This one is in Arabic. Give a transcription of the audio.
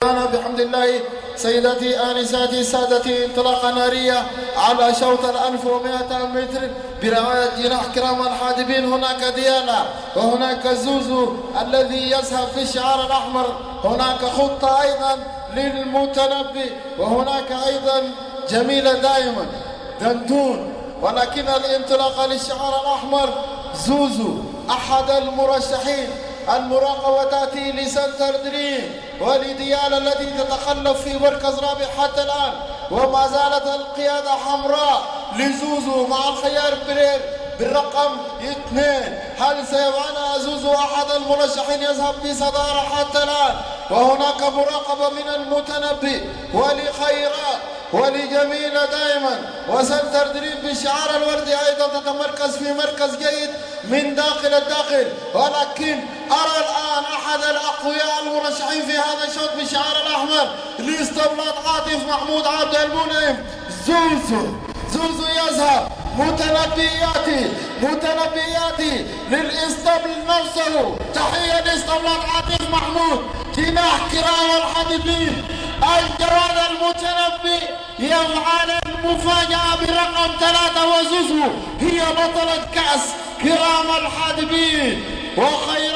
أنا بحمد الله سيداتي آنساتي سادتي انطلاقة نارية على شوط 1200 متر برواية جناح كرام الحادبين. هناك ديانا وهناك زوزو الذي يذهب في الشعار الأحمر، هناك خطة أيضا للمتنبي، وهناك أيضا جميلة دائما دندون، ولكن الانطلاقة للشعار الأحمر زوزو أحد المرشحين. المراقبة تأتي لسنتر دريم ولديالا التي تتخلف في مركز رابع حتى الآن، وما زالت القيادة حمراء لزوزو مع الخيار برير بالرقم 2. هل سيفعل زوزو أحد المرشحين يذهب بصدارة حتى الآن؟ وهناك مراقبة من المتنبي ولخيرات ولجميلة دائما، وسنتر دريم بالشعار الوردي أيضا تتمركز في مركز جيد من داخل الداخل. ولكن أرى الآن أحد الأقوياء المرشحين في هذا الشوط بالشعار الأحمر لاسطبلات عاطف محمود عبد المنعم. زوزو يذهب، متنبياتي للاسطبل نفسه. تحية لاسطبلات عاطف محمود جناح كرام الحادبين. الجواد المتنبي يفعل المفاجأة برقم 3، وزوزو هي بطلة كأس كرام الحادبين وخير